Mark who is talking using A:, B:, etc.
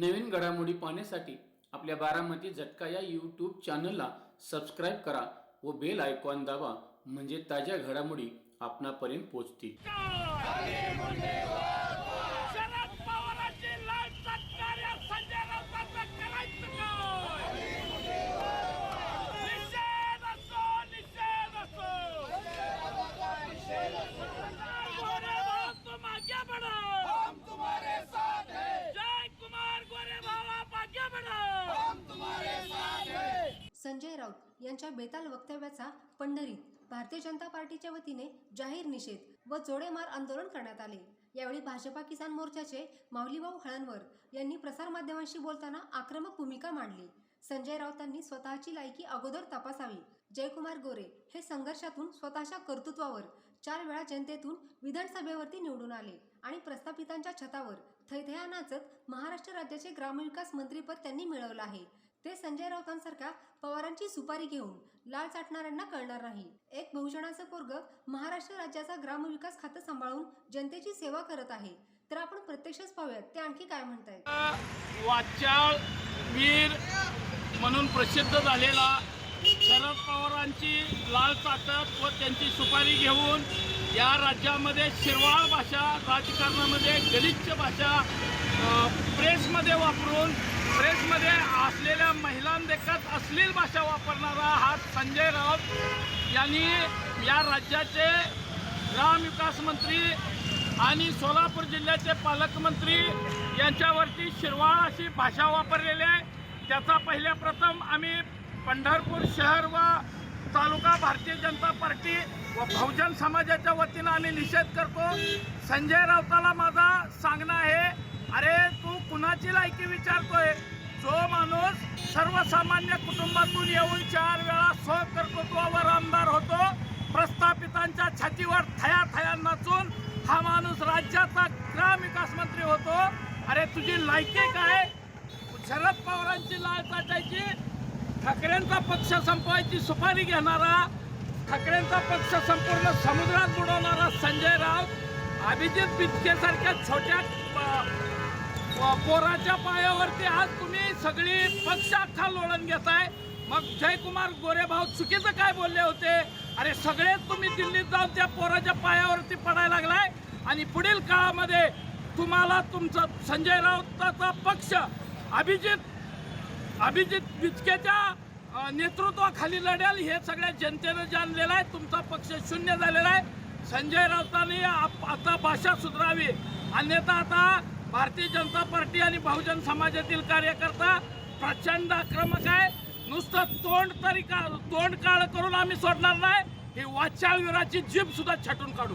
A: नवीन घडामोडी पाहण्यासाठी आपल्या बारामती झटका या यूट्यूब चॅनलला सबस्क्राईब करा व बेल आयकॉन दाबा, म्हणजे ताज्या घडामोडी आपणापर्यंत पोहोचतील।
B: शरद पवारांची लाच सत्कार्य संजय राऊतांचं करायचं काय? निषेध असो, निषेध असो। गोरे भाऊ तुम आगे बढ़ो,
C: हम तुम्हारे साथ हैं।
B: जय कुमार गोरे भाऊ आप आगे बढ़ो,
C: हम तुम्हारे साथ हैं।
D: संजय राऊत यांच्या बेताल वक्तव्याचा पंढरीत भारतीय जनता पार्टीच्या वतीने जाहीर निषेध व जोडेमार आंदोलन करण्यात आले। यावेळी भाजपा किसान मोर्चाचे माऊलीभाऊ हळणवर यांनी प्रसारमाध्यमांशी बोलताना आक्रमक भूमिका मांडली। संजय राऊतांनी स्वतःची लायकी अगोदर तपासावी। जयकुमार गोरे हे संघर्षातून स्वतःच्या कर्तृत्वावर 4 वेळा जनतेतून विधानसभेवरती निवडून आले आणि प्रस्थापितांच्या छतावर थैथया नाचत महाराष्ट्र राज्याचे ग्रामविकास मंत्रीपद त्यांनी मिळवलं आहे। ते संजय राऊतांसारख्या पवारांची सुपारी घेऊन लाल चाटणाऱ्यांना कळणार नाही। एक बहुजनाचं पोरग महाराष्ट्र राज्याचा ग्रामविकास खातं सांभाळून जनतेची सेवा करत आहे। तर आपण प्रत्यक्षच पाहूयात ते आणखी काय म्हणतायत।
B: वाचाळ वीर म्हणून प्रसिद्ध झालेला शरद पवारांची लाल चाटत व त्यांची सुपारी घेऊन या राज्यामध्ये शिरवाळ भाषा, राजकारणामध्ये गलिच्छ भाषा प्रेसमध्ये वापरून प्रेसमध्ये असलेल्या महिलांदेखत अश्लील भाषा वापरणारा हा संजय राऊत यांनी या राज्याचे ग्रामविकास मंत्री आणि सोलापूर जिल्ह्याचे पालकमंत्री यांच्यावरती शिरवाळ अशी भाषा वापरलेली आहे। त्याचा पहिल्या प्रथम आम्ही पंढरपूर शहर व तालुका भारतीय जनता पार्टी व बहुजन समाजाच्या वतीनं आम्ही निषेध करतो। संजय राऊताला माझा सांगणं आहे, अरे तू कुणाची लायकी विचारतोय? जो माणूस सर्वसामान्य कुटुंबातून येऊन 4 वेळा स्वकर्तृत्वावर आमदार होतो, प्रस्थापितांच्या छातीवर थया थया नाचून हा माणूस राज्याचा ग्रामविकास मंत्री होतो। अरे तुझी लायकी काय? शरद पवारांची लाल चाटायची, ठाकरेंचा पक्ष संपवायची सुपारी घेणारा, ठाकरेंचा पक्ष संपूर्ण समुद्रात बुडवणारा संजय राऊत अभिजित बिचकेसारख्या छोट्या पोराच्या पायावरती आज तुम्ही सगळी पक्ष अख्खा लोळण घेताय। मग जयकुमार गोरे भाऊ चुकीचं काय बोलले होते? अरे सगळेच तुम्ही दिल्लीत जाऊन त्या पोराच्या पायावरती पडायला लागलाय आणि पुढील काळामध्ये तुम्हाला तुमचा संजय राऊताचा पक्ष अभिजित बिचकेच्या नेतृत्वाखाली लढेल हे सगळ्या जनतेनं जाणलेलं आहे। तुमचा पक्ष शून्य झालेला आहे। संजय राऊतांनी आता भाषा सुधारावी, अन्यथा आता भारतीय जनता पार्टी आणि बहुजन समाजातील कार्यकर्ता प्रचंड आक्रमक आहे। नुसतं तोंड काळ करून आम्ही सोडणार नाही, ही वाचाळ वीराची जीभ सुद्धा छाटून काढू।